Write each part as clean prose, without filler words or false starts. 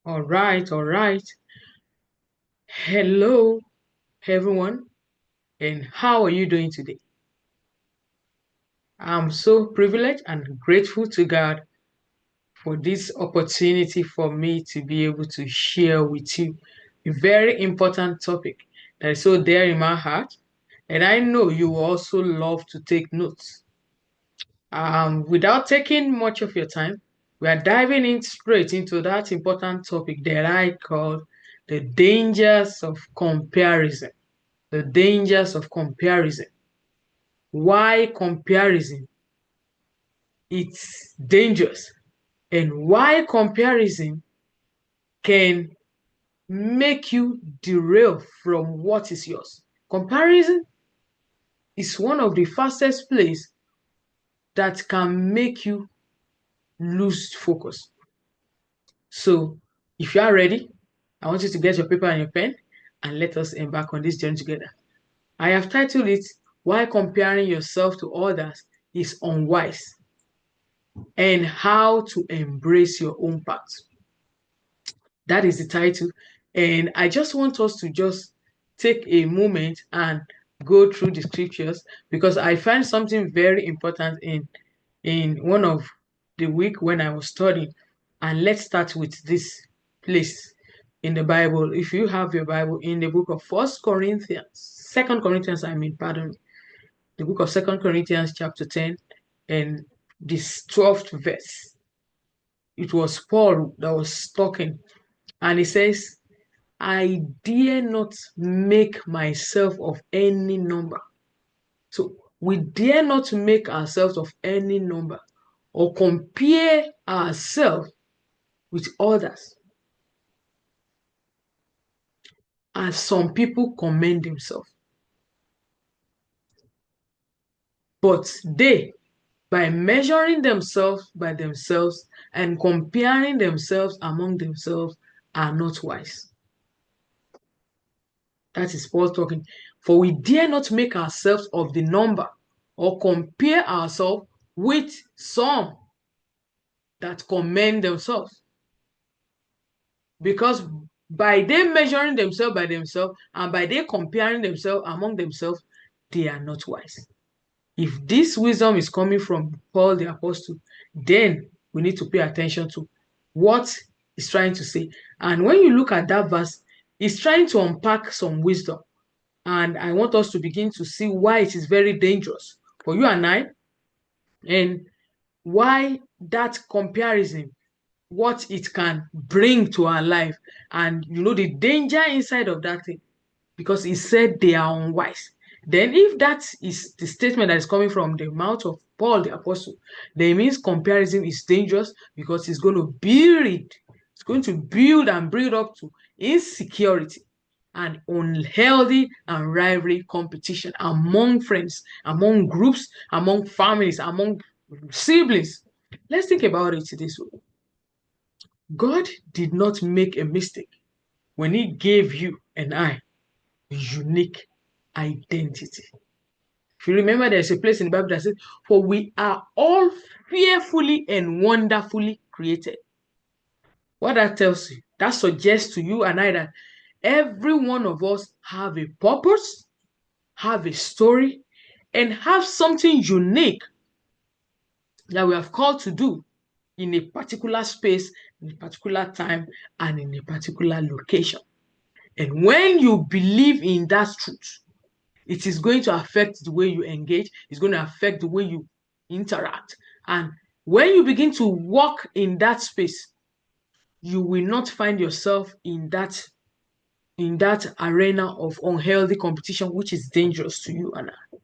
All right, all right. Hello, everyone, and how are you doing today? I'm so privileged and grateful to God for this opportunity for me to be able to share with you a very important topic that is so dear in my heart, and I know you also love to take notes. Without taking much of your time, we are diving in straight into that important topic that I call the dangers of comparison. The dangers of comparison. Why comparison it's dangerous and why comparison can make you derail from what is yours. Comparison is one of the fastest places that can make you lose focus. So if you are ready, I want you to get your paper and your pen and let us embark on this journey together. I have titled it Why Comparing Yourself to Others is Unwise and How to Embrace Your Own Path. That is the title. And I just want us to just take a moment and go through the scriptures because I find something very important in one of the week when I was studying. And let's start with this place in the Bible. If you have your Bible in the book of First Corinthians, Second Corinthians, pardon me, the book of Second Corinthians, chapter 10, and this 12th verse. It was Paul that was talking, and he says, I dare not make myself of any number. So we dare not make ourselves of any number or compare ourselves with others as some people commend themselves. But they, by measuring themselves by themselves and comparing themselves among themselves, are not wise. That is Paul talking. For we dare not make ourselves of the number or compare ourselves with some that commend themselves. Because by them measuring themselves by themselves and by they comparing themselves among themselves, they are not wise. If this wisdom is coming from Paul the Apostle, then we need to pay attention to what he's trying to say. And when you look at that verse, he's trying to unpack some wisdom. And I want us to begin to see why it is very dangerous for you and I, and why that comparison, what it can bring to our life, and the danger inside of that thing, because he said they are unwise. Then, if that is the statement that is coming from the mouth of Paul the Apostle, then it means comparison is dangerous because it's going to build and build up to insecurity and unhealthy and rivalry competition among friends, among groups, among families, among siblings. Let's think about it this way. God did not make a mistake when he gave you and I a unique identity. If you remember, there's a place in the Bible that says, for we are all fearfully and wonderfully created. What that tells you, that suggests to you and I that every one of us have a purpose, have a story, and have something unique that we have called to do in a particular space, in a particular time, and in a particular location. And when you believe in that truth, it is going to affect the way you engage. It's going to affect the way you interact. And when you begin to walk in that space, you will not find yourself in that arena of unhealthy competition, which is dangerous to you and I.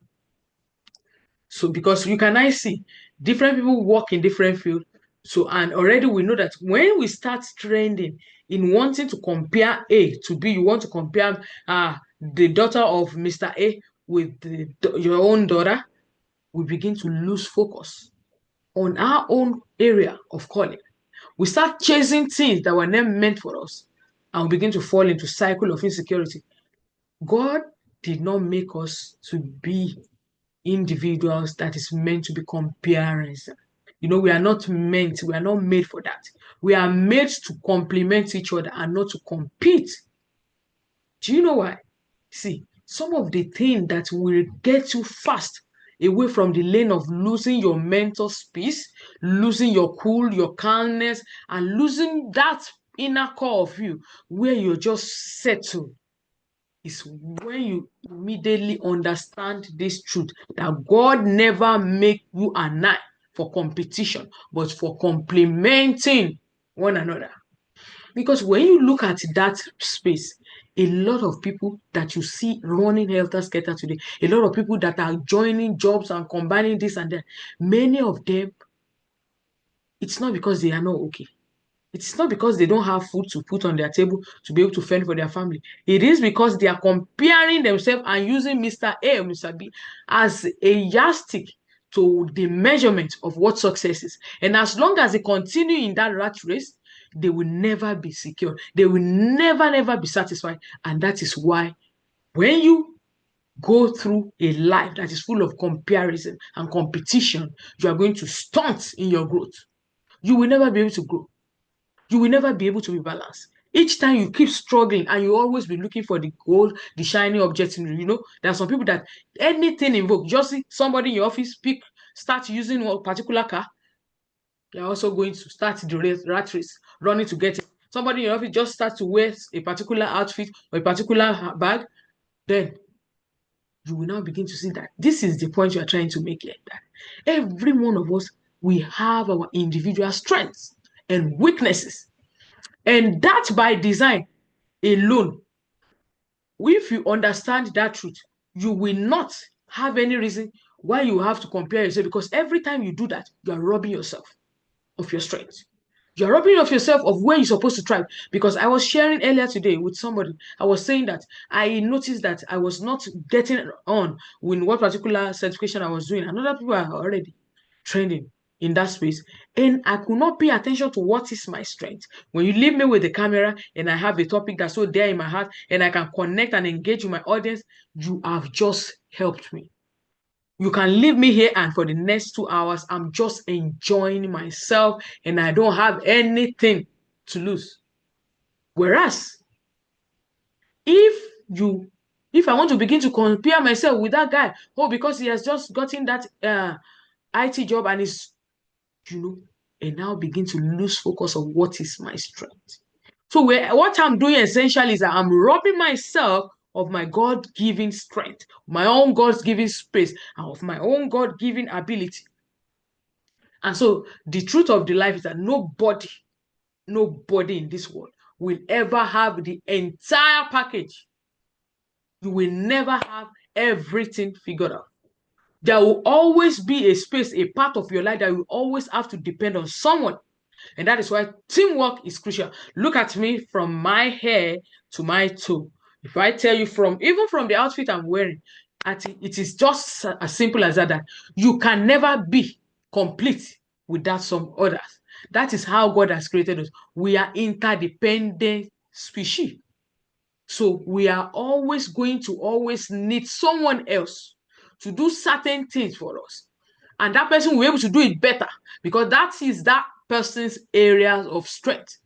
So because you can I see different people work in different fields. So and already we know that when we start trending in wanting to compare A to B, you want to compare the daughter of Mr. A with your own daughter, we begin to lose focus on our own area of calling. We start chasing things that were never meant for us, and we begin to fall into cycle of insecurity. God did not make us to be individuals that is meant to be comparison. We are not meant, we are not made for that. We are made to complement each other and not to compete. Do you know why? See, some of the things that will get you fast away from the lane of losing your mental space, losing your cool, your calmness, and losing that inner core of you where you're just settled is when you immediately understand this truth that God never make you and I for competition, but for complementing one another. Because when you look at that space, a lot of people that you see running helter skelter today, a lot of people that are joining jobs and combining this and that, many of them, it's not because they are not okay. It's not because they don't have food to put on their table to be able to fend for their family. It is because they are comparing themselves and using Mr. A or Mr. B as a yardstick to the measurement of what success is. And as long as they continue in that rat race, they will never be secure. They will never, never be satisfied. And that is why when you go through a life that is full of comparison and competition, you are going to stunt in your growth. You will never be able to grow. You will never be able to be balanced. Each time you keep struggling and you always be looking for the gold, the shiny object. There are some people that anything invoke, just see somebody in your office start using a particular car, you're also going to start the rat race, running to get it. Somebody in your office just starts to wear a particular outfit or a particular bag, then you will now begin to see that this is the point you are trying to make here. That every one of us, we have our individual strengths and weaknesses. And that by design alone, if you understand that truth, you will not have any reason why you have to compare yourself, because every time you do that, you are robbing yourself of your strength. You're robbing of yourself of where you're supposed to thrive. Because I was sharing earlier today with somebody, I was saying that I noticed that I was not getting on with what particular certification I was doing, and other people are already trending in that space. And I could not pay attention to what is my strength. When you leave me with the camera and I have a topic that's so there in my heart and I can connect and engage with my audience, you have just helped me. You can leave me here and for the next 2 hours, I'm just enjoying myself and I don't have anything to lose. Whereas, if I want to begin to compare myself with that guy, because he has just gotten that IT job and is, and now begin to lose focus of what is my strength. So what I'm doing essentially is that I'm robbing myself of my God-given strength, my own God-given space, and of my own God-given ability. And so the truth of the life is that nobody in this world will ever have the entire package. You will never have everything figured out. There will always be a space, a part of your life that you always have to depend on someone. And that is why teamwork is crucial. Look at me from my hair to my toe. If I tell you even from the outfit I'm wearing, it is just as simple as that you can never be complete without some others. That is how God has created us. We are interdependent species. So we are always going to always need someone else to do certain things for us. And that person will be able to do it better because that is that person's area of strength.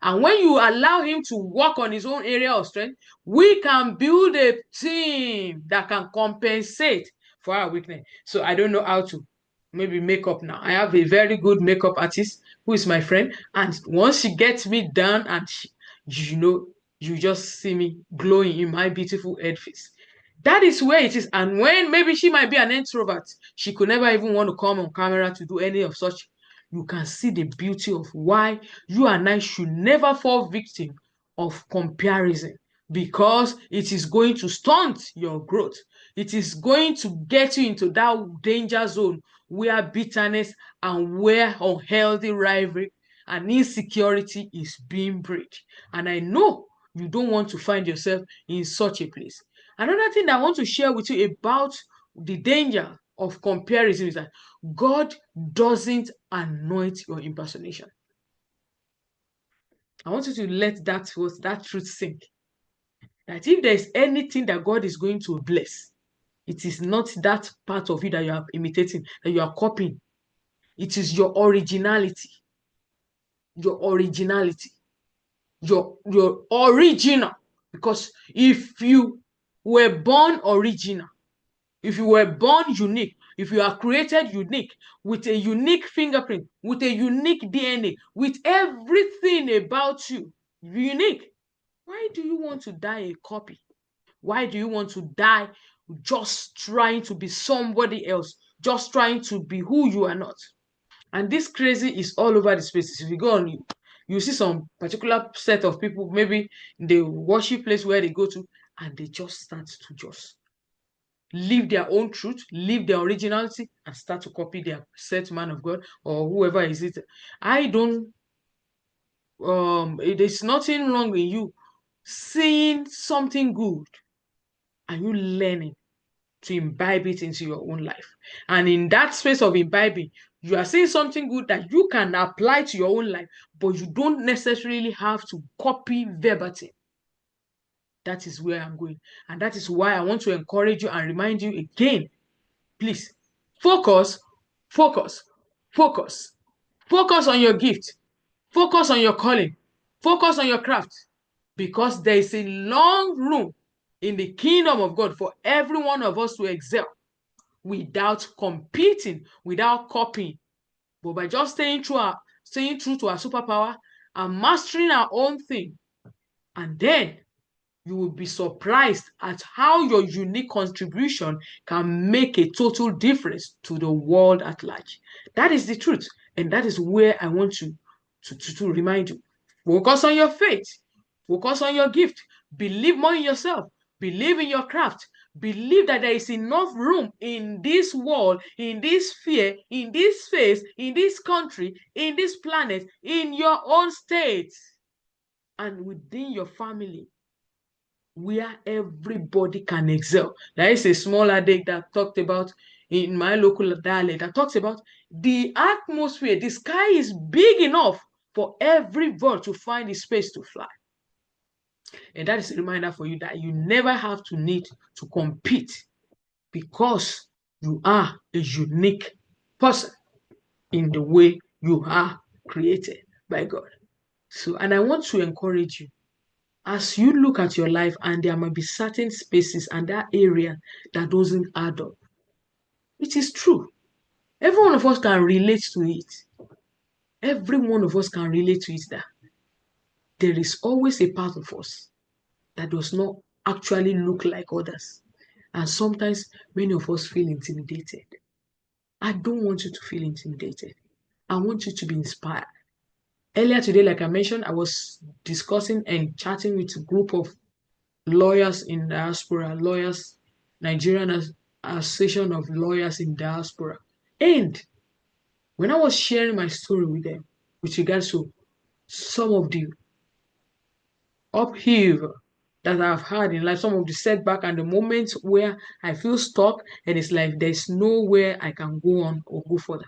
And when you allow him to work on his own area of strength, we can build a team that can compensate for our weakness. So I don't know how to maybe make up now. I have a very good makeup artist who is my friend. And once she gets me done and you just see me glowing in my beautiful head face. That is where it is. And when maybe she might be an introvert, she could never even want to come on camera to do any of such. You can see the beauty of why you and I should never fall victim of comparison, because it is going to stunt your growth. It is going to get you into that danger zone where bitterness and where unhealthy rivalry and insecurity is being bred. And I know you don't want to find yourself in such a place. Another thing that I want to share with you about the danger of comparison is that God doesn't anoint your impersonation. I want you to let that truth sink. That if there is anything that God is going to bless, it is not that part of you that you are imitating, that you are copying. It is your originality. Your originality. Your original. Because if you were born original, if you were born unique, if you are created unique, with a unique fingerprint, with a unique DNA, with everything about you unique, why do you want to die a copy? Why do you want to die just trying to be somebody else, just trying to be who you are not? And this crazy is all over the spaces. If you go on, you see some particular set of people, maybe the worship place where they go to, and they just start to just leave their own truth, leave their originality, and start to copy their set man of God or whoever is it. I don't there's nothing wrong with you seeing something good and you learning to imbibe it into your own life. And in that space of imbibing, you are seeing something good that you can apply to your own life, but you don't necessarily have to copy verbatim. That is where I'm going. And that is why I want to encourage you and remind you again, please focus, focus, focus. Focus on your gift. Focus on your calling. Focus on your craft. Because there is a long room in the kingdom of God for every one of us to excel without competing, without copying, but by just staying true to our superpower and mastering our own thing. And then you will be surprised at how your unique contribution can make a total difference to the world at large. That is the truth. And that is where I want to remind you. Focus on your faith. Focus on your gift. Believe more in yourself. Believe in your craft. Believe that there is enough room in this world, in this sphere, in this space, in this country, in this planet, in your own state, and within your family, where everybody can excel. There is a small adage that talked about in my local dialect that talks about the atmosphere, the sky is big enough for every bird to find a space to fly. And that is a reminder for you that you never have to need to compete because you are a unique person in the way you are created by God. So, and I want to encourage you as you look at your life and there might be certain spaces and that area that doesn't add up. It is true. Every one of us can relate to it. Every one of us can relate to it that there is always a part of us that does not actually look like others. And sometimes many of us feel intimidated. I don't want you to feel intimidated. I want you to be inspired. Earlier today, like I mentioned, I was discussing and chatting with a group of lawyers in diaspora, lawyers, Nigerian Association of Lawyers in Diaspora. And when I was sharing my story with them with regards to some of the upheaval that I've had in life, some of the setback and the moments where I feel stuck and it's like there's nowhere I can go on or go further.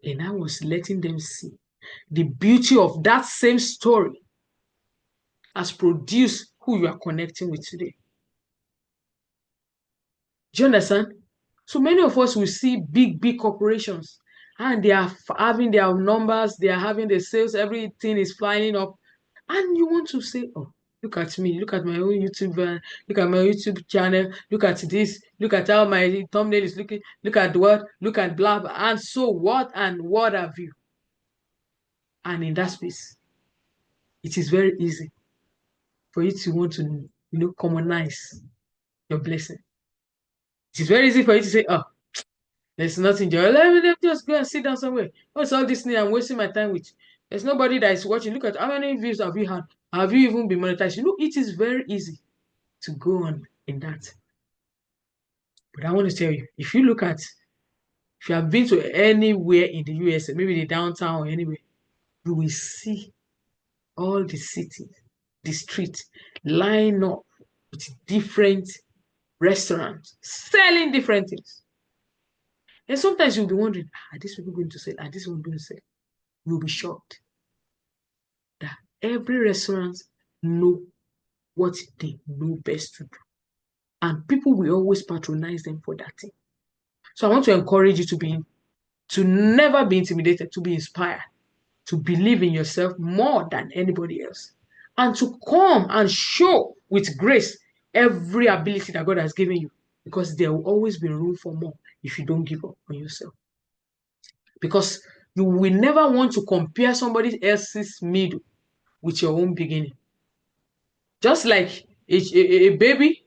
And I was letting them see the beauty of that same story has produced who you are connecting with today. Do you understand? So many of us will see big corporations and they are having their numbers, they are having the sales, everything is flying up. And you want to say, oh, look at me, look at my own YouTube, look at my YouTube channel, look at this, look at how my thumbnail is looking, look at what, look at blah, blah, and so what and what have you. And in that space, it is very easy for you to want to, commonize your blessing. It is very easy for you to say, oh, there's nothing, Joy. Let me just go and sit down somewhere. What's all this thing I'm wasting my time with? There's nobody that is watching. Look at how many views have you had? Have you even been monetized? It is very easy to go on in that. But I want to tell you, if you have been to anywhere in the USA, maybe the downtown or anywhere, you will see all the cities, the streets line up with different restaurants selling different things. And sometimes you'll be wondering, are these people going to sell? Are these people going to sell? You'll be shocked that every restaurant know what they know best to do. And people will always patronize them for that thing. So I want to encourage you to be to never be intimidated, to be inspired, to believe in yourself more than anybody else, and to come and show with grace every ability that God has given you, because there will always be room for more if you don't give up on yourself. Because you will never want to compare somebody else's middle with your own beginning. Just like a baby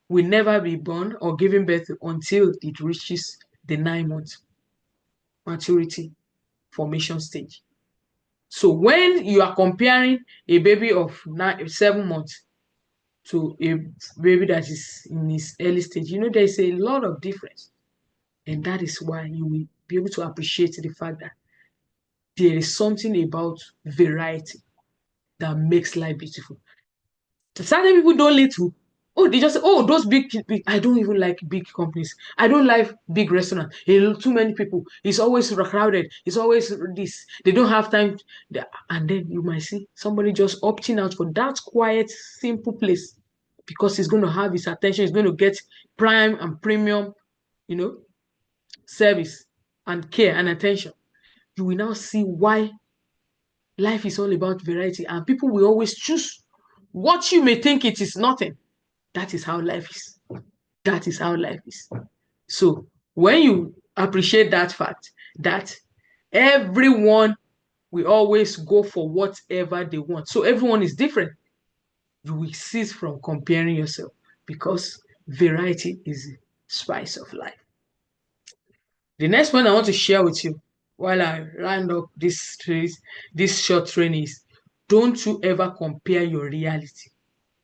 will never be born or given birth until it reaches the 9 months maturity formation stage. So when you are comparing a baby of 7 months to a baby that is in its early stage, there's a lot of difference. And that is why you will be able to appreciate the fact that there is something about variety that makes life beautiful. Certain people don't need to. Oh, they just say, oh, those big. I don't even like big companies. I don't like big restaurants. Too many people. It's always crowded. It's always this. They don't have time. And then you might see somebody just opting out for that quiet, simple place because he's going to have his attention. He's going to get prime and premium, service and care and attention. You will now see why life is all about variety, and people will always choose what you may think it is nothing. That is how life is. That is how life is. So when you appreciate that fact that everyone will always go for whatever they want, so everyone is different, you will cease from comparing yourself, because variety is the spice of life. The next one I want to share with you while I round up this short training is, don't you ever compare your reality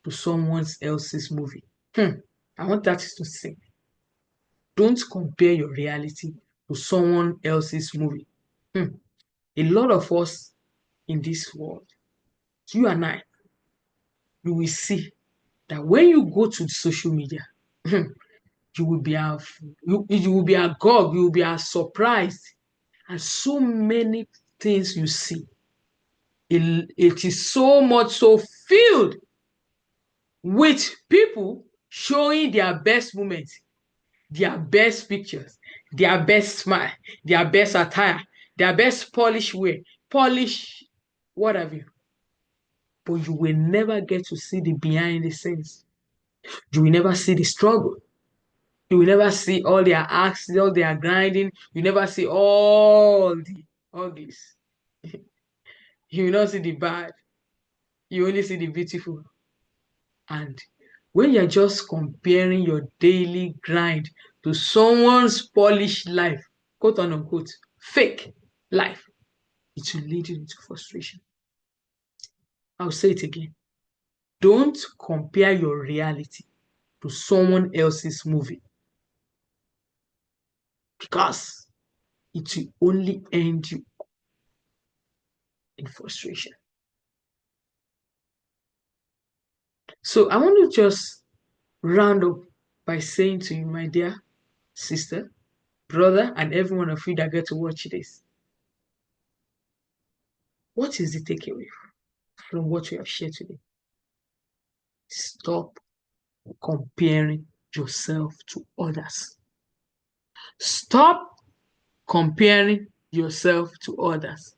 to someone else's movie. I want that to sink. Don't compare your reality to someone else's movie. A lot of us in this world, you and I, you will see that when you go to social media, you will be agog, you will be surprised at so many things you see. It is so much so filled with people showing their best moments, their best pictures, their best smile, their best attire, their best polish wear, polish, what have you. But you will never get to see the behind the scenes. You will never see the struggle. You will never see all their acts, all their grinding. You never see all the uglies. You will not see the bad. You only see the beautiful. And when you're just comparing your daily grind to someone's polished life, quote unquote, fake life, it will lead you into frustration. I'll say it again. Don't compare your reality to someone else's movie, because it will only end you in frustration. So I want to just round up by saying to you, my dear sister, brother, and every one of you that get to watch this, what is the takeaway from what we have shared today? Stop comparing yourself to others. Stop comparing yourself to others.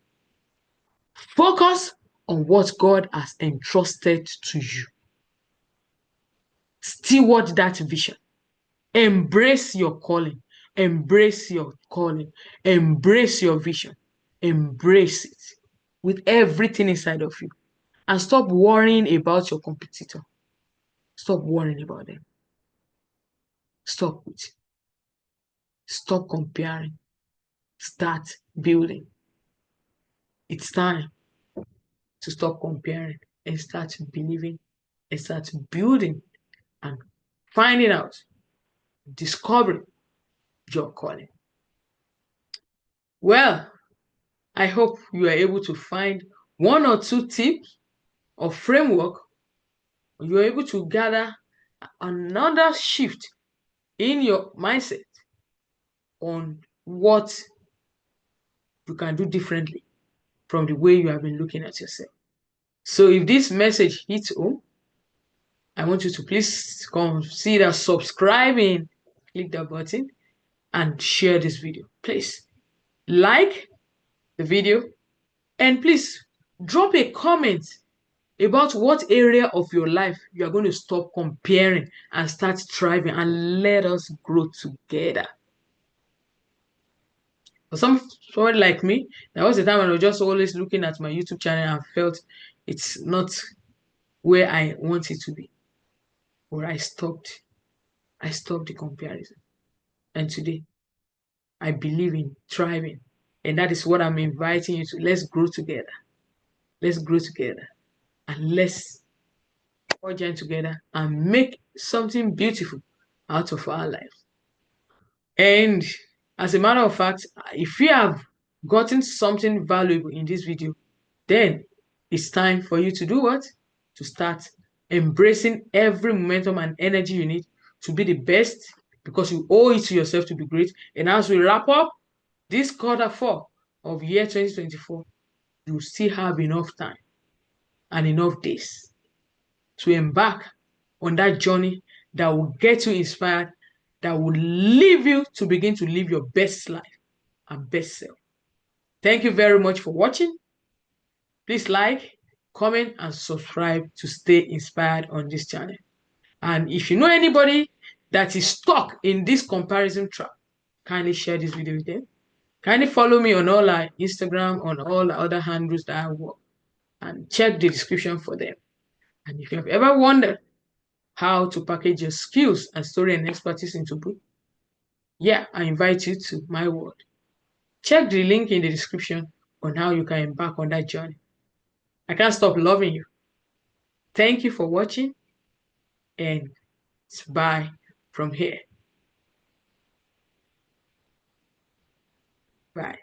Focus on what God has entrusted to you. Steward that vision. Embrace your calling. Embrace your calling. Embrace your vision. Embrace it with everything inside of you. And stop worrying about your competitor. Stop worrying about them. Stop it. Stop comparing. Start building. It's time to stop comparing and start believing and start building and finding out, discovering your calling. Well, I hope you are able to find one or two tips or framework. You are able to gather another shift in your mindset on what you can do differently from the way you have been looking at yourself. So if this message hits home, I want you to please consider subscribing, click that button, and share this video, please. like the video, and please drop a comment about what area of your life you are going to stop comparing and start thriving, and let us grow together. For someone like me, there was a time when I was just always looking at my YouTube channel and felt it's not where I want it to be. Or I stopped the comparison. And today I believe in thriving. And that is what I'm inviting you to. Let's grow together. Let's grow together. And let's all join together and make something beautiful out of our lives. And as a matter of fact, if you have gotten something valuable in this video, then it's time for you to do what? To start embracing every momentum and energy you need to be the best, because you owe it to yourself to be great. And as we wrap up this quarter 4 of year 2024, you still have enough time and enough days to embark on that journey that will get you inspired, that will leave you to begin to live your best life and best self. Thank you very much for watching. Please like, comment, and subscribe to stay inspired on this channel. And if you know anybody that is stuck in this comparison trap, kindly share this video with them. Kindly follow me on all our Instagram, on all the other handles that I work, and check the description for them. And if you have ever wondered how to package your skills and story and expertise into book, yeah, I invite you to my world. Check the link in the description on how you can embark on that journey. I can't stop loving you. Thank you for watching, and it's bye from here. Bye.